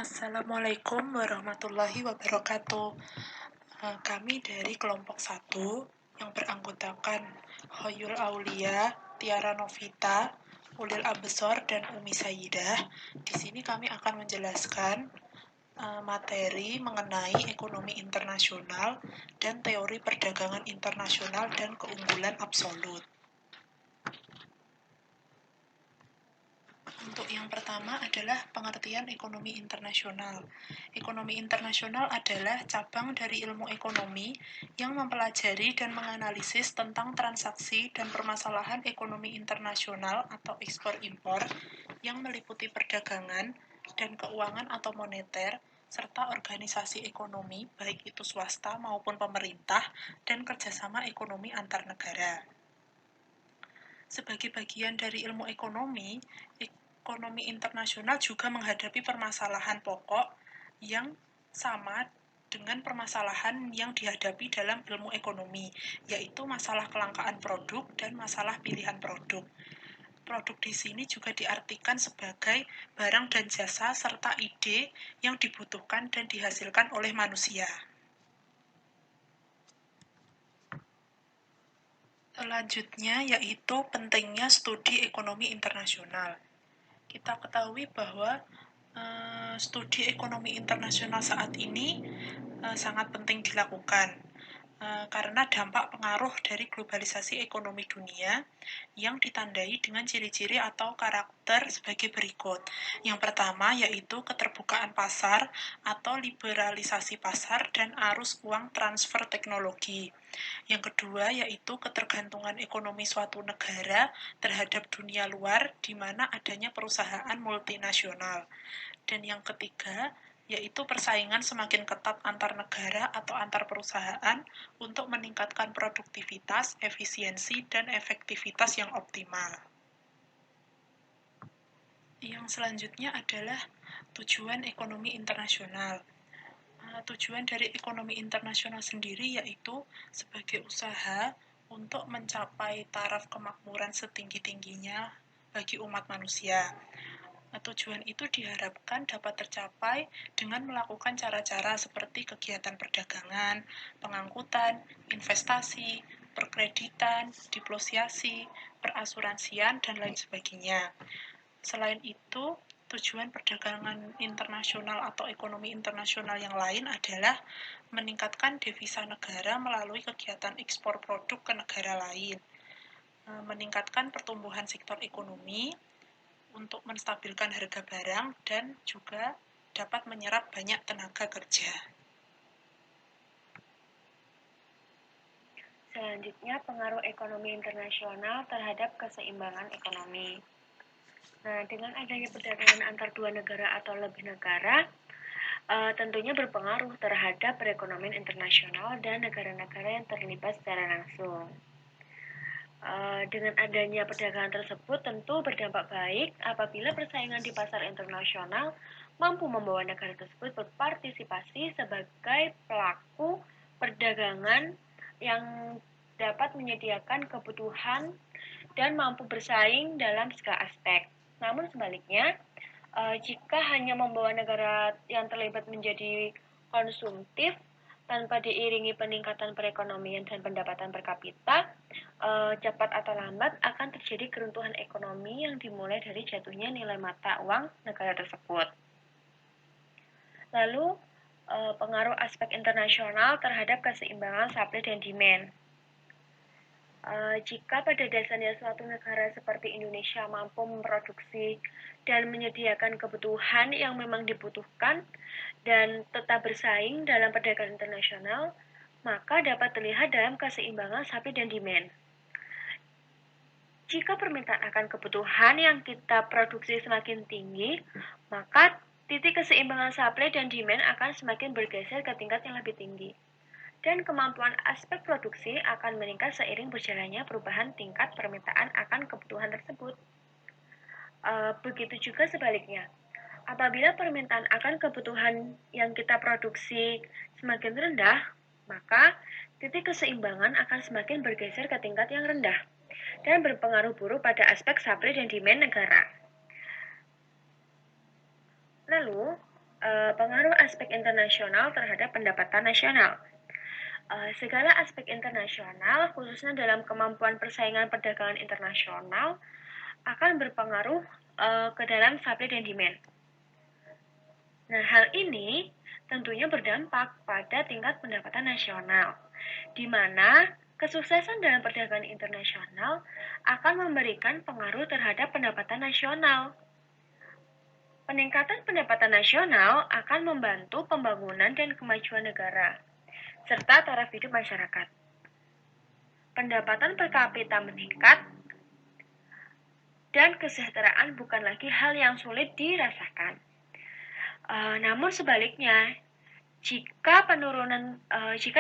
Assalamualaikum warahmatullahi wabarakatuh. Kami dari kelompok 1 yang beranggotakan Hoyul Aulia, Tiara Novita, Ulil Absor, dan Umi Sayyidah. Di sini kami akan menjelaskan materi mengenai ekonomi internasional dan teori perdagangan internasional dan keunggulan absolut. Untuk yang pertama adalah pengertian ekonomi internasional. Ekonomi internasional adalah cabang dari ilmu ekonomi yang mempelajari dan menganalisis tentang transaksi dan permasalahan ekonomi internasional atau ekspor-impor yang meliputi perdagangan dan keuangan atau moneter, serta organisasi ekonomi, baik itu swasta maupun pemerintah, dan kerjasama ekonomi antar negara. Sebagai bagian dari ilmu ekonomi internasional juga menghadapi permasalahan pokok yang sama dengan permasalahan yang dihadapi dalam ilmu ekonomi, yaitu masalah kelangkaan produk dan masalah pilihan produk. Produk di sini juga diartikan sebagai barang dan jasa serta ide yang dibutuhkan dan dihasilkan oleh manusia. Selanjutnya yaitu pentingnya studi ekonomi internasional. Kita ketahui bahwa studi ekonomi internasional saat ini sangat penting dilakukan karena dampak pengaruh dari globalisasi ekonomi dunia yang ditandai dengan ciri-ciri atau karakter sebagai berikut. Yang pertama yaitu keterbukaan pasar atau liberalisasi pasar dan arus uang transfer teknologi. Yang kedua yaitu ketergantungan ekonomi suatu negara terhadap dunia luar di mana adanya perusahaan multinasional. Dan yang ketiga yaitu persaingan semakin ketat antar negara atau antar perusahaan untuk meningkatkan produktivitas, efisiensi, dan efektivitas yang optimal. Yang selanjutnya adalah tujuan ekonomi internasional. Tujuan dari ekonomi internasional sendiri yaitu sebagai usaha untuk mencapai taraf kemakmuran setinggi-tingginya bagi umat manusia. Tujuan itu diharapkan dapat tercapai dengan melakukan cara-cara seperti kegiatan perdagangan, pengangkutan, investasi, perkreditan, diplosiasi, perasuransian, dan lain sebagainya. Selain itu, tujuan perdagangan internasional atau ekonomi internasional yang lain adalah meningkatkan devisa negara melalui kegiatan ekspor produk ke negara lain, meningkatkan pertumbuhan sektor ekonomi, untuk menstabilkan harga barang dan juga dapat menyerap banyak tenaga kerja. Selanjutnya, pengaruh ekonomi internasional terhadap keseimbangan ekonomi. Nah, dengan adanya perdagangan antar dua negara atau lebih negara, tentunya berpengaruh terhadap perekonomian internasional dan negara-negara yang terlibat secara langsung. Dengan adanya perdagangan tersebut tentu berdampak baik apabila persaingan di pasar internasional mampu membawa negara tersebut berpartisipasi sebagai pelaku perdagangan yang dapat menyediakan kebutuhan dan mampu bersaing dalam segala aspek. Namun sebaliknya, jika hanya membawa negara yang terlibat menjadi konsumtif tanpa diiringi peningkatan perekonomian dan pendapatan per kapita, cepat atau lambat akan terjadi keruntuhan ekonomi yang dimulai dari jatuhnya nilai mata uang negara tersebut. Lalu, pengaruh aspek internasional terhadap keseimbangan supply dan demand. Jika pada dasarnya suatu negara seperti Indonesia mampu memproduksi dan menyediakan kebutuhan yang memang dibutuhkan dan tetap bersaing dalam perdagangan internasional, maka dapat terlihat dalam keseimbangan supply dan demand. Jika permintaan akan kebutuhan yang kita produksi semakin tinggi, maka titik keseimbangan supply dan demand akan semakin bergeser ke tingkat yang lebih tinggi. Dan kemampuan aspek produksi akan meningkat seiring berjalannya perubahan tingkat permintaan akan kebutuhan tersebut. Begitu juga sebaliknya. Apabila permintaan akan kebutuhan yang kita produksi semakin rendah, maka titik keseimbangan akan semakin bergeser ke tingkat yang rendah dan berpengaruh buruk pada aspek supply dan demand negara. Lalu, Pengaruh aspek internasional terhadap pendapatan nasional. Segala aspek internasional, khususnya dalam kemampuan persaingan perdagangan internasional, akan berpengaruh ke dalam supply dan demand. Nah, hal ini tentunya berdampak pada tingkat pendapatan nasional, di mana kesuksesan dalam perdagangan internasional akan memberikan pengaruh terhadap pendapatan nasional. Peningkatan pendapatan nasional akan membantu pembangunan dan kemajuan negara, serta taraf hidup masyarakat. Pendapatan per kapita meningkat, dan kesejahteraan bukan lagi hal yang sulit dirasakan. Namun sebaliknya, jika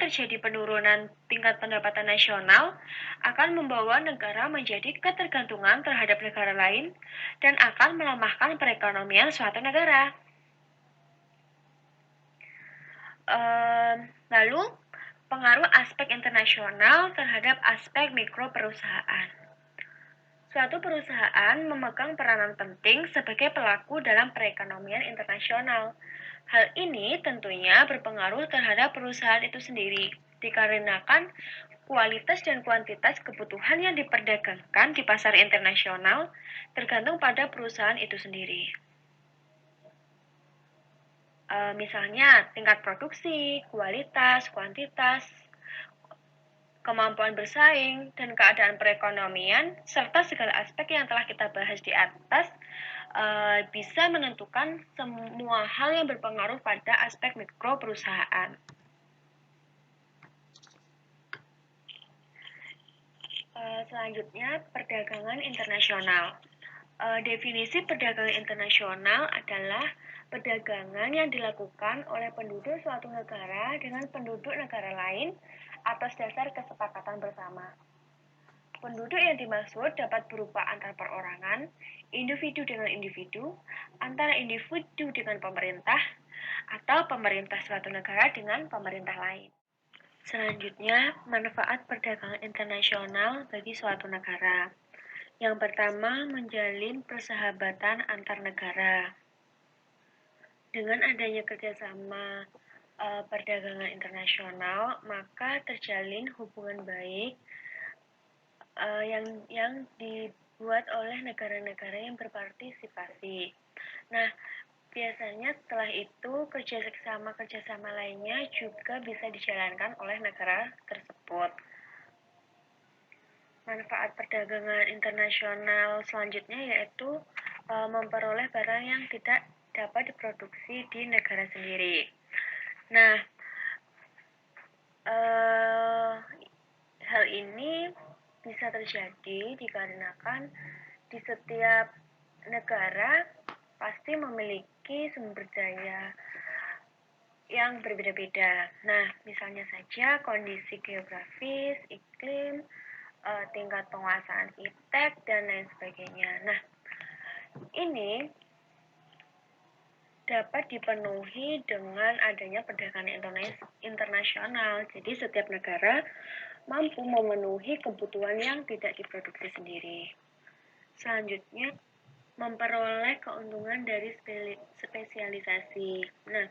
terjadi penurunan tingkat pendapatan nasional, akan membawa negara menjadi ketergantungan terhadap negara lain dan akan melemahkan perekonomian suatu negara. Lalu, pengaruh aspek internasional terhadap aspek mikro perusahaan. Suatu perusahaan memegang peranan penting sebagai pelaku dalam perekonomian internasional. Hal ini tentunya berpengaruh terhadap perusahaan itu sendiri, dikarenakan kualitas dan kuantitas kebutuhan yang diperdagangkan di pasar internasional tergantung pada perusahaan itu sendiri. Misalnya tingkat produksi, kualitas, kuantitas, kemampuan bersaing, dan keadaan perekonomian, serta segala aspek yang telah kita bahas di atas bisa menentukan semua hal yang berpengaruh pada aspek mikro perusahaan. Selanjutnya, perdagangan internasional. Definisi perdagangan internasional adalah perdagangan yang dilakukan oleh penduduk suatu negara dengan penduduk negara lain atas dasar kesepakatan bersama. Penduduk yang dimaksud dapat berupa antar perorangan, individu dengan individu, antara individu dengan pemerintah, atau pemerintah suatu negara dengan pemerintah lain. Selanjutnya, manfaat perdagangan internasional bagi suatu negara. Yang pertama, menjalin persahabatan antar negara. Dengan adanya kerjasama perdagangan internasional, maka terjalin hubungan baik yang dibuat oleh negara-negara yang berpartisipasi. Nah, biasanya setelah itu kerjasama lainnya juga bisa dijalankan oleh negara tersebut. Manfaat perdagangan internasional selanjutnya yaitu memperoleh barang yang tidak dapat diproduksi di negara sendiri. Nah, hal ini bisa terjadi dikarenakan di setiap negara pasti memiliki sumber daya yang berbeda-beda. Nah, misalnya saja kondisi geografis, iklim, tingkat penguasaan iptek, dan lain sebagainya. Nah, ini dapat dipenuhi dengan adanya perdagangan internasional. Jadi, setiap negara mampu memenuhi kebutuhan yang tidak diproduksi sendiri. Selanjutnya, memperoleh keuntungan dari spesialisasi. Nah,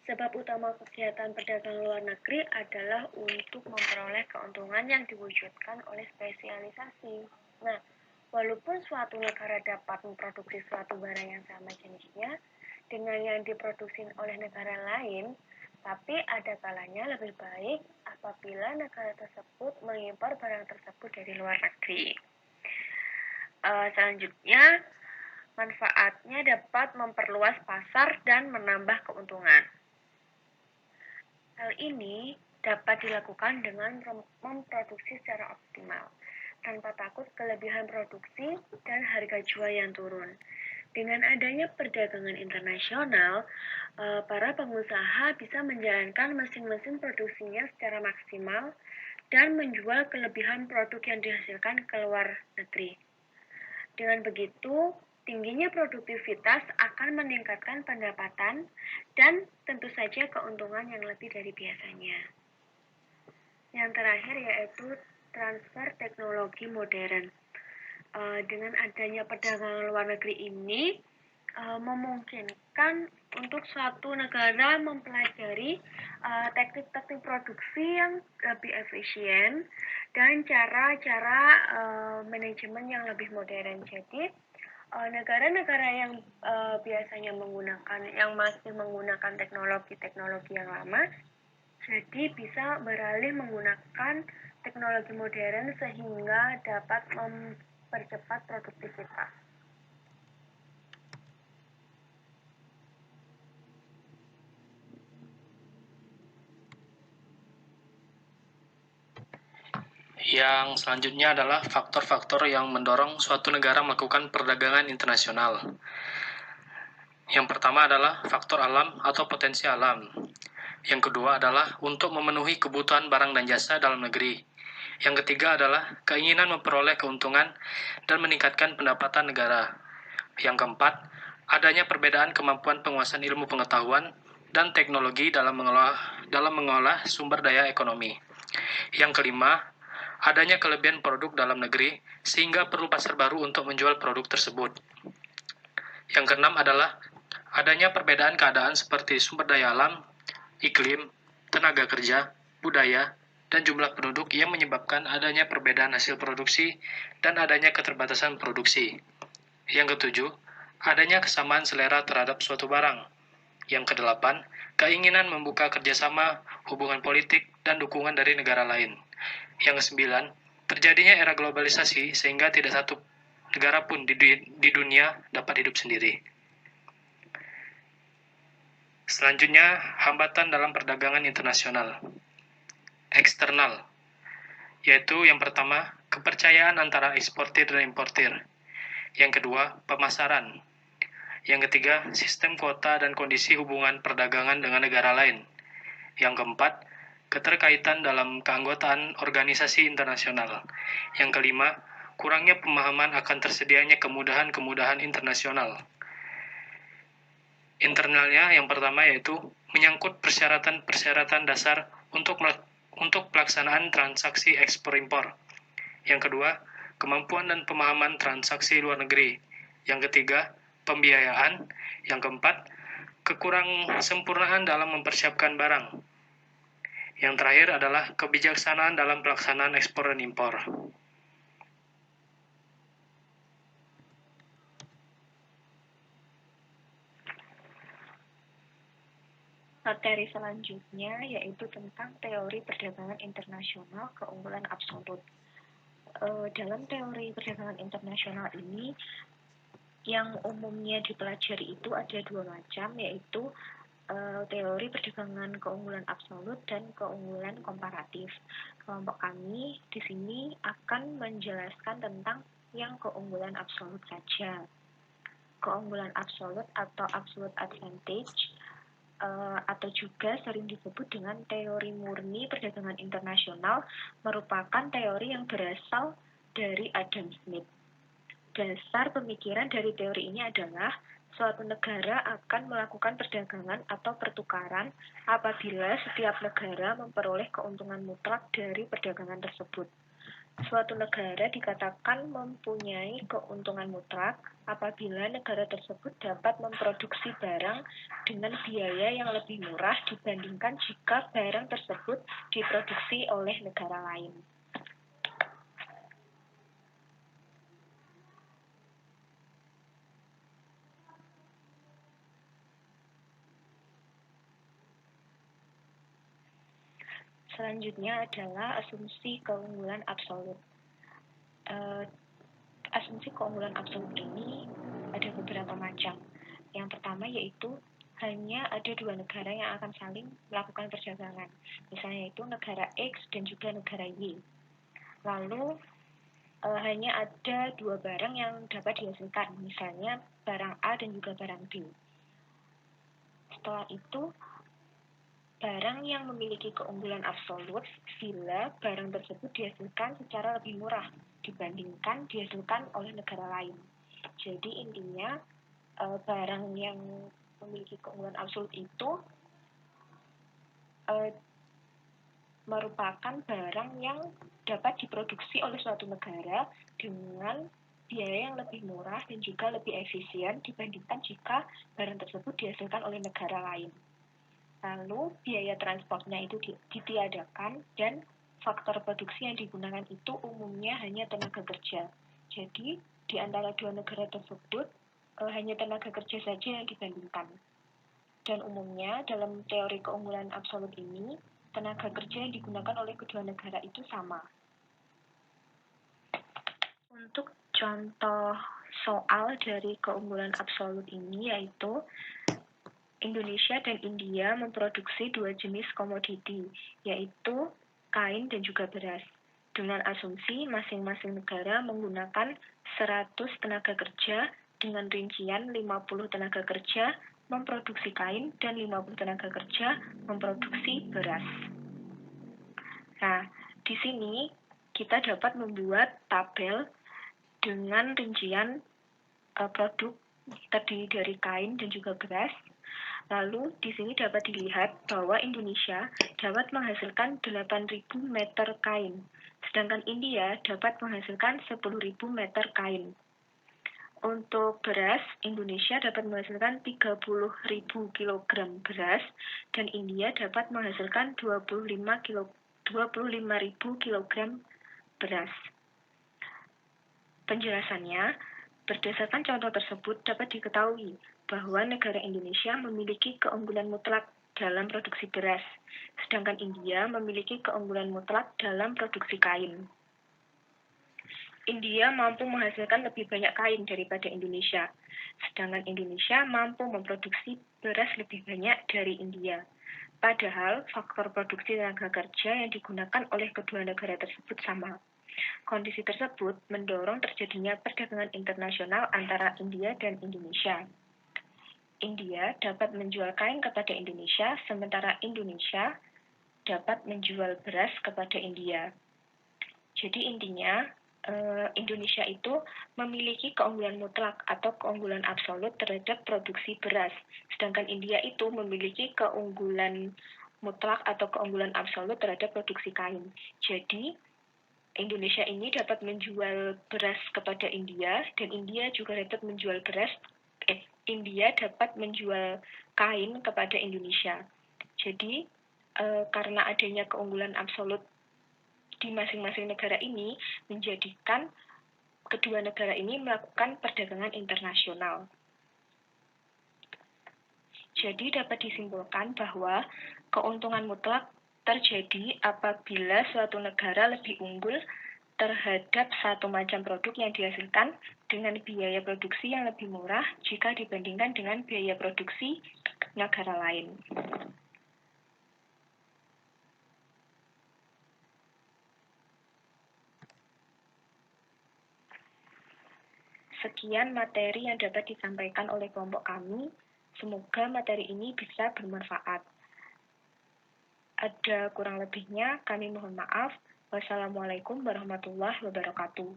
sebab utama kegiatan perdagangan luar negeri adalah untuk memperoleh keuntungan yang diwujudkan oleh spesialisasi. Nah, walaupun suatu negara dapat memproduksi suatu barang yang sama jenisnya dengan yang diproduksi oleh negara lain, tapi ada kalanya lebih baik apabila negara tersebut mengimpor barang tersebut dari luar negeri. Selanjutnya, manfaatnya dapat memperluas pasar dan menambah keuntungan. Hal ini dapat dilakukan dengan memproduksi secara optimal, tanpa takut kelebihan produksi dan harga jual yang turun. Dengan adanya perdagangan internasional, para pengusaha bisa menjalankan mesin-mesin produksinya secara maksimal dan menjual kelebihan produk yang dihasilkan ke luar negeri. Dengan begitu, tingginya produktivitas akan meningkatkan pendapatan dan tentu saja keuntungan yang lebih dari biasanya. Yang terakhir yaitu transfer teknologi modern. Dengan adanya perdagangan luar negeri ini memungkinkan untuk suatu negara mempelajari teknik-teknik produksi yang lebih efisien dan cara-cara manajemen yang lebih modern. Jadi negara-negara yang biasanya masih menggunakan teknologi-teknologi yang lama, jadi bisa beralih menggunakan teknologi modern sehingga dapat mempercepat produktivitas. Yang selanjutnya adalah faktor-faktor yang mendorong suatu negara melakukan perdagangan internasional. Yang pertama adalah faktor alam atau potensi alam. Yang kedua adalah untuk memenuhi kebutuhan barang dan jasa dalam negeri. Yang ketiga adalah keinginan memperoleh keuntungan dan meningkatkan pendapatan negara. Yang keempat, adanya perbedaan kemampuan penguasaan ilmu pengetahuan dan teknologi dalam mengolah sumber daya ekonomi. Yang kelima, adanya kelebihan produk dalam negeri sehingga perlu pasar baru untuk menjual produk tersebut. Yang keenam adalah adanya perbedaan keadaan seperti sumber daya alam, iklim, tenaga kerja, budaya, dan jumlah penduduk yang menyebabkan adanya perbedaan hasil produksi dan adanya keterbatasan produksi. Yang ketujuh, adanya kesamaan selera terhadap suatu barang. Yang kedelapan, keinginan membuka kerjasama, hubungan politik, dan dukungan dari negara lain. Yang kesembilan, terjadinya era globalisasi sehingga tidak satu negara pun di dunia dapat hidup sendiri. Selanjutnya, hambatan dalam perdagangan internasional. Eksternal, yaitu yang pertama, kepercayaan antara eksportir dan importir. Yang kedua, pemasaran. Yang ketiga, sistem kuota dan kondisi hubungan perdagangan dengan negara lain. Yang keempat, keterkaitan dalam keanggotaan organisasi internasional. Yang kelima, kurangnya pemahaman akan tersedianya kemudahan-kemudahan internasional. Internalnya yang pertama yaitu menyangkut persyaratan-persyaratan dasar untuk pelaksanaan transaksi ekspor-impor. Yang kedua, kemampuan dan pemahaman transaksi luar negeri. Yang ketiga, pembiayaan. Yang keempat, kekurang sempurnaan dalam mempersiapkan barang. Yang terakhir adalah kebijaksanaan dalam pelaksanaan ekspor dan impor. Materi selanjutnya yaitu tentang teori perdagangan internasional keunggulan absolut. Dalam teori perdagangan internasional ini, yang umumnya dipelajari itu ada dua macam, yaitu teori perdagangan keunggulan absolut dan keunggulan komparatif. Kelompok kami di sini akan menjelaskan tentang yang keunggulan absolut saja. Keunggulan absolut atau absolute advantage atau juga sering disebut dengan teori murni perdagangan internasional merupakan teori yang berasal dari Adam Smith. Dasar pemikiran dari teori ini adalah suatu negara akan melakukan perdagangan atau pertukaran apabila setiap negara memperoleh keuntungan mutlak dari perdagangan tersebut. Suatu negara dikatakan mempunyai keuntungan mutlak apabila negara tersebut dapat memproduksi barang dengan biaya yang lebih murah dibandingkan jika barang tersebut diproduksi oleh negara lain. Selanjutnya adalah asumsi keunggulan absolut. Asumsi keunggulan absolut ini ada beberapa macam. Yang pertama yaitu hanya ada dua negara yang akan saling melakukan perdagangan. Misalnya itu negara X dan juga negara Y. Lalu hanya ada dua barang yang dapat dihasilkan, misalnya barang A dan juga barang B. Setelah itu, barang yang memiliki keunggulan absolut bila barang tersebut dihasilkan secara lebih murah dibandingkan dihasilkan oleh negara lain. Jadi intinya barang yang memiliki keunggulan absolut itu merupakan barang yang dapat diproduksi oleh suatu negara dengan biaya yang lebih murah dan juga lebih efisien dibandingkan jika barang tersebut dihasilkan oleh negara lain. Lalu, biaya transportnya itu ditiadakan dan faktor produksi yang digunakan itu umumnya hanya tenaga kerja. Jadi, di antara dua negara tersebut, hanya tenaga kerja saja yang dibandingkan. Dan umumnya, dalam teori keunggulan absolut ini, tenaga kerja yang digunakan oleh kedua negara itu sama. Untuk contoh soal dari keunggulan absolut ini yaitu Indonesia dan India memproduksi dua jenis komoditi, yaitu kain dan juga beras. Dengan asumsi masing-masing negara menggunakan 100 tenaga kerja dengan rincian 50 tenaga kerja memproduksi kain dan 50 tenaga kerja memproduksi beras. Nah, di sini kita dapat membuat tabel dengan rincian produk terdiri dari kain dan juga beras. Lalu, di sini dapat dilihat bahwa Indonesia dapat menghasilkan 8.000 meter kain, sedangkan India dapat menghasilkan 10.000 meter kain. Untuk beras, Indonesia dapat menghasilkan 30.000 kg beras, dan India dapat menghasilkan 25.000 kg beras. Penjelasannya, berdasarkan contoh tersebut dapat diketahui bahwa negara Indonesia memiliki keunggulan mutlak dalam produksi beras, sedangkan India memiliki keunggulan mutlak dalam produksi kain. India mampu menghasilkan lebih banyak kain daripada Indonesia, sedangkan Indonesia mampu memproduksi beras lebih banyak dari India. Padahal, faktor produksi tenaga kerja yang digunakan oleh kedua negara tersebut sama. Kondisi tersebut mendorong terjadinya perdagangan internasional antara India dan Indonesia. India dapat menjual kain kepada Indonesia, sementara Indonesia dapat menjual beras kepada India. Jadi intinya, Indonesia itu memiliki keunggulan mutlak atau keunggulan absolut terhadap produksi beras, sedangkan India itu memiliki keunggulan mutlak atau keunggulan absolut terhadap produksi kain. Jadi, Indonesia ini dapat menjual beras kepada India, dan India juga dapat menjual India dapat menjual kain kepada Indonesia. Jadi, karena adanya keunggulan absolut di masing-masing negara ini, menjadikan kedua negara ini melakukan perdagangan internasional. Jadi, dapat disimpulkan bahwa keuntungan mutlak terjadi apabila suatu negara lebih unggul terhadap satu macam produk yang dihasilkan dengan biaya produksi yang lebih murah jika dibandingkan dengan biaya produksi negara lain. Sekian materi yang dapat disampaikan oleh kelompok kami. Semoga materi ini bisa bermanfaat. Ada kurang lebihnya, kami mohon maaf. Wassalamualaikum warahmatullahi wabarakatuh.